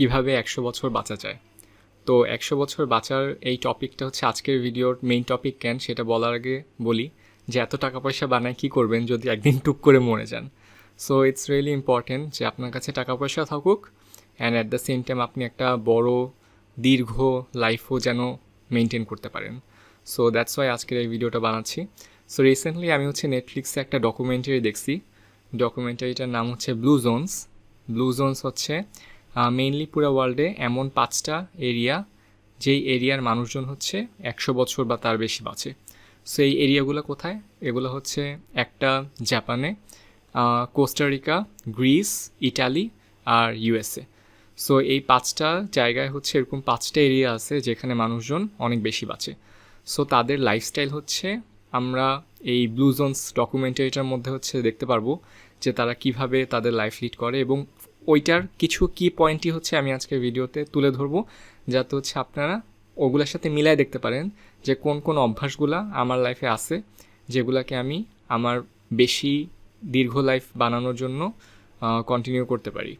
কিভাবে 100 বছর বাঁচা যায়। তো 100 বছর বাঁচার এই টপিকটা হচ্ছে আজকের ভিডিওর মেইন টপিক। কেন সেটা বলার আগে বলি যে এত টাকা পয়সা বানায় কী করবেন যদি একদিন টুক করে মরে যান। সো ইটস রিয়েলি ইম্পর্টেন্ট যে আপনার কাছে টাকা পয়সা থাকুক and at the same time আপনি একটা বড় দীর্ঘ লাইফও যেন মেনটেন করতে পারেন। সো দ্যাটস ওয়াই আজকের এই ভিডিওটা বানাচ্ছি। সো রিসেন্টলি আমি হচ্ছে নেটফ্লিক্সে একটা ডকুমেন্টারি দেখছি। ডকুমেন্টারিটার নাম হচ্ছে ব্লু জোনস। ব্লু জোনস হচ্ছে মেইনলি পুরো ওয়ার্ল্ডে এমন 5টা এরিয়া যেই এরিয়ার মানুষজন হচ্ছে 100 বছর বা তার বেশি বাঁচে। সো এই এরিয়াগুলো কোথায়? এগুলো হচ্ছে একটা জাপানে, কোস্টারিকা, গ্রিস, ইটালি আর ইউএসএ। সো এই 5টা জায়গায় হচ্ছে এরকম 5টা এরিয়া আছে যেখানে মানুষজন অনেক বেশি বাঁচে। সো তাদের লাইফস্টাইল হচ্ছে আমরা এই ব্লু জোনস ডকুমেন্টারিটার মধ্যে হচ্ছে দেখতে পারবো যে তারা কিভাবে তাদের লাইফ লিড করে, এবং ওইটার কিছু কি পয়েন্টই হচ্ছে আমি আজকের ভিডিওতে তুলে ধরবো, যাতে হচ্ছে আপনারা ওগুলোর সাথে মিলাই দেখতে পারেন যে কোন কোন অভ্যাসগুলো আমার লাইফে আছে যেগুলোকে আমি আমার বেশি দীর্ঘ লাইফ বানানোর জন্য কন্টিনিউ করতে পারি।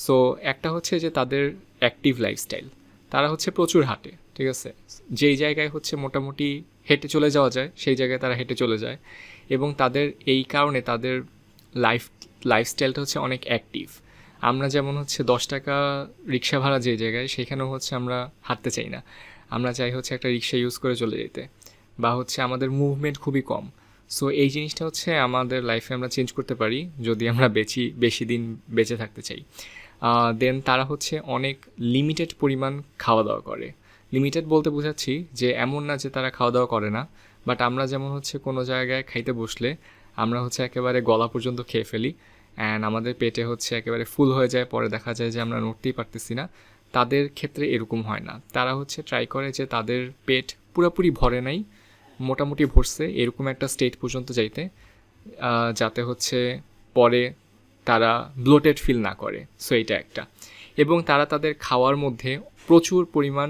সো একটা হচ্ছে যে তাদের অ্যাক্টিভ লাইফস্টাইল। তারা হচ্ছে প্রচুর হাঁটে, ঠিক আছে? যেই জায়গায় হচ্ছে মোটামুটি হেঁটে চলে যাওয়া যায় সেই জায়গায় তারা হেঁটে চলে যায়, এবং তাদের এই কারণে তাদের লাইফস্টাইলটা হচ্ছে অনেক অ্যাক্টিভ। আমরা যেমন হচ্ছে 10 টাকা রিক্সা ভাড়া যে জায়গায়, সেখানেও হচ্ছে আমরা হাঁটতে চাই না, আমরা চাই হচ্ছে একটা রিক্সা ইউজ করে চলে যেতে, বা হচ্ছে আমাদের মুভমেন্ট খুবই কম। সো এই জিনিসটা হচ্ছে আমাদের লাইফে আমরা চেঞ্জ করতে পারি যদি আমরা বেশি দিন বেঁচে থাকতে চাই। দেন তারা হচ্ছে অনেক লিমিটেড পরিমাণ খাওয়া দাওয়া করে। লিমিটেড বলতে বোঝাচ্ছি যে এমন না যে তারা খাওয়া দাওয়া করে না, বাট আমরা যেমন হচ্ছে কোনো জায়গায় খাইতে বসলে আমরা হচ্ছে একেবারে গলা পর্যন্ত খেয়ে ফেলি অ্যান্ড আমাদের পেটে হচ্ছে একেবারে ফুল হয়ে যায়, পরে দেখা যায় যে আমরা নড়তেই পারতেছি না। তাদের ক্ষেত্রে এরকম হয় না। তারা হচ্ছে ট্রাই করে যে তাদের পেট পুরোপুরি ভরে নাই, মোটামুটি ভরছে এরকম একটা স্টেট পর্যন্ত যাইতে, যাতে হচ্ছে পরে তারা ব্লোটেড ফিল না করে। সো এইটা একটা। এবং তারা তাদের খাওয়ার মধ্যে প্রচুর পরিমাণ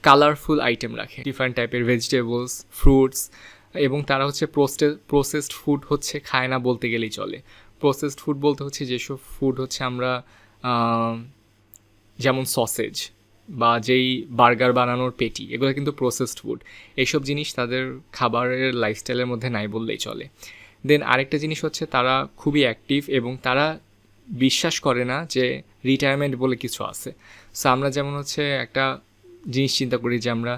কালারফুল আইটেম রাখে, ডিফারেন্ট টাইপের ভেজিটেবলস, ফ্রুটস, এবং তারা হচ্ছে প্রসেসড ফুড হচ্ছে খায় না বলতে গেলেই চলে। প্রসেসড ফুড বলতে হচ্ছে যেসব ফুড হচ্ছে আমরা যেমন সসেজ বা যেই বার্গার বানানোর পেটি, এগুলো কিন্তু প্রসেসড ফুড। এইসব জিনিস তাদের খাবারের লাইফস্টাইলের মধ্যে নাই বললেই চলে। দেন আরেকটা জিনিস হচ্ছে তারা খুবই অ্যাক্টিভ এবং তারা বিশ্বাস করে না যে রিটায়ারমেন্ট বলে কিছু আছে। সো আমরা যেমন হচ্ছে একটা জিনিস চিন্তা করি যে আমরা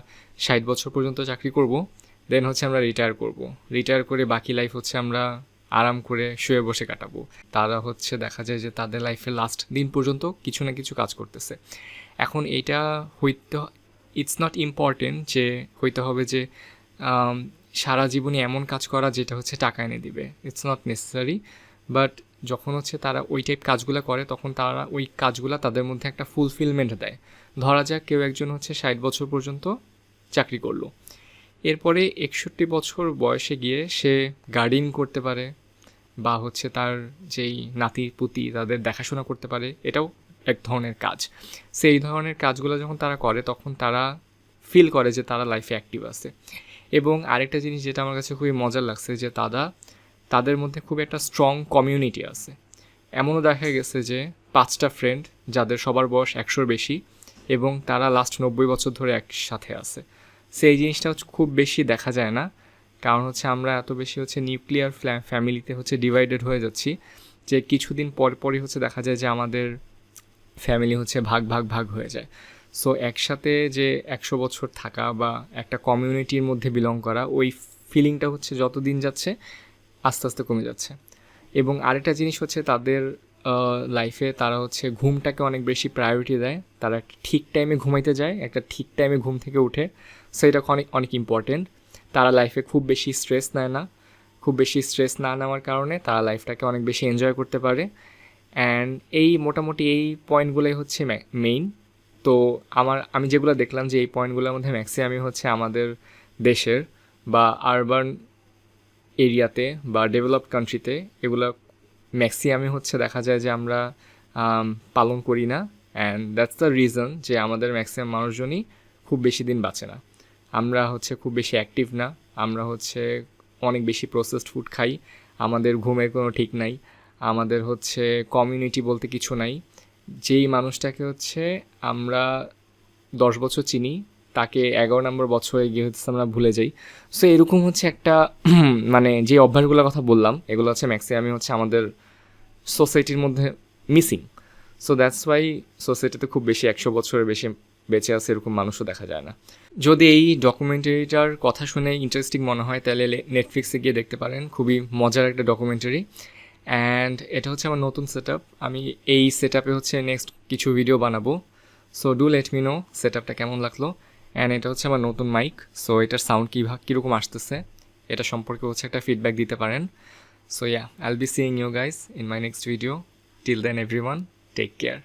60 বছর পর্যন্ত চাকরি করব, দেন হচ্ছে আমরা রিটায়ার করে বাকি লাইফ হচ্ছে আমরা আরাম করে শুয়ে বসে কাটাবো। তারা হচ্ছে দেখা যায় যে তাদের লাইফের লাস্ট দিন পর্যন্ত কিছু না কিছু কাজ করতেছে। এখন এইটা ইটস নট ইম্পর্টেন্ট যে হইতে হবে যে সারা জীবনে এমন কাজ করা যেটা হচ্ছে টাকা এনে দিবে। It's not necessary. বাট যখন হচ্ছে তারা ওই টাইপ কাজগুলো করে তখন তারা ওই কাজগুলো তাদের মধ্যে একটা ফুলফিলমেন্ট দেয়। ধরা যাক কেউ একজন হচ্ছে 60 বছর পর্যন্ত চাকরি করলো, এরপরে 61 বছর বয়সে গিয়ে সে গার্ডেনিং করতে পারে, বা হচ্ছে তার যেই নাতি পুতি তাদের দেখাশোনা করতে পারে। এটাও এক ধরনের কাজ। সেই ধরনের কাজগুলো যখন তারা করে তখন তারা ফিল করে যে তারা লাইফে অ্যাক্টিভ আছে। এবং আরেকটা জিনিস যেটা আমার কাছে খুবই মজার লাগছে যে তাদের মধ্যে খুব একটা স্ট্রং কমিউনিটি আছে। এমনও দেখা গেছে যে 5টা ফ্রেন্ড যাদের সবার বয়স 100-র বেশি, এবং তারা লাস্ট 90 বছর ধরে একসাথে আছে। সেই জিনিসটা হচ্ছে খুব বেশি দেখা যায় না, কারণ হচ্ছে আমরা এত বেশি হচ্ছে নিউক্লিয়ার ফ্যামিলিতে হচ্ছে ডিভাইডেড হয়ে যাচ্ছি যে কিছুদিন পরই হচ্ছে দেখা যায় যে আমাদের ফ্যামিলি হচ্ছে ভাগ হয়ে যায়। সো একসাথে যে 100 বছর থাকা বা একটা কমিউনিটির মধ্যে বিলং করা, ওই ফিলিংটা হচ্ছে যত দিন যাচ্ছে আস্তে আস্তে কমে যাচ্ছে। এবং আরেকটা জিনিস হচ্ছে তাদের লাইফে তারা হচ্ছে ঘুমটাকে অনেক বেশি প্রায়োরিটি দেয়। তারা ঠিক টাইমে ঘুমাইতে যায়, একটা ঠিক টাইমে ঘুম থেকে উঠে। সো এটা অনেক ইম্পর্টেন্ট। তারা লাইফে খুব বেশি স্ট্রেস নেয় না। খুব বেশি স্ট্রেস না নেওয়ার কারণে তারা লাইফটাকে অনেক বেশি এনজয় করতে পারে। অ্যান্ড এই মোটামুটি এই পয়েন্টগুলোই হচ্ছে মেইন। তো আমি যেগুলো দেখলাম যে এই পয়েন্টগুলোর মধ্যে ম্যাক্সিমামই হচ্ছে আমাদের দেশের বা আরবান এরিয়াতে বা ডেভেলপড কান্ট্রিতে এগুলো ম্যাক্সিমামই হচ্ছে দেখা যায় যে আমরা পালন করি না। অ্যান্ড দ্যাটস দ্য রিজন যে আমাদের ম্যাক্সিমাম মানুষজনই খুব বেশি দিন বাঁচে না। আমরা হচ্ছে খুব বেশি অ্যাক্টিভ না, আমরা হচ্ছে অনেক বেশি প্রসেসড ফুড খাই, আমাদের ঘুমের কোনো ঠিক নাই, আমাদের হচ্ছে কমিউনিটি বলতে কিছু নাই, যেই মানুষটাকে হচ্ছে আমরা 10 বছর চিনি, তাকে 11 নম্বর বছরে গিয়ে হচ্ছে আমরা ভুলে যাই। সো এরকম হচ্ছে একটা মানে যে অভ্যাসগুলোর কথা বললাম, এগুলো হচ্ছে ম্যাক্সিমামই হচ্ছে আমাদের সোসাইটির মধ্যে মিসিং। সো দ্যাটস ওয়াই সোসাইটিতে খুব বেশি 100 বছরের বেশি বেঁচে আছে এরকম মানুষও দেখা যায় না। যদি এই ডকুমেন্টারিটার কথা শুনে ইন্টারেস্টিং মনে হয় তাহলে নেটফ্লিক্সে গিয়ে দেখতে পারেন, খুবই মজার একটা ডকুমেন্টারি। অ্যান্ড এটা হচ্ছে আমার নতুন সেট আপ, আমি এই সেট আপে হচ্ছে নেক্সট কিছু ভিডিও বানাবো। So do let me no set আপটা কেমন লাগলো। অ্যান্ড এটা হচ্ছে আমার নতুন মাইক, সো এটার সাউন্ড কীরকম আসতেছে এটা সম্পর্কে হচ্ছে একটা ফিডব্যাক দিতে পারেন। So yeah, I'll be seeing you guys in my next video. Till then everyone, take care.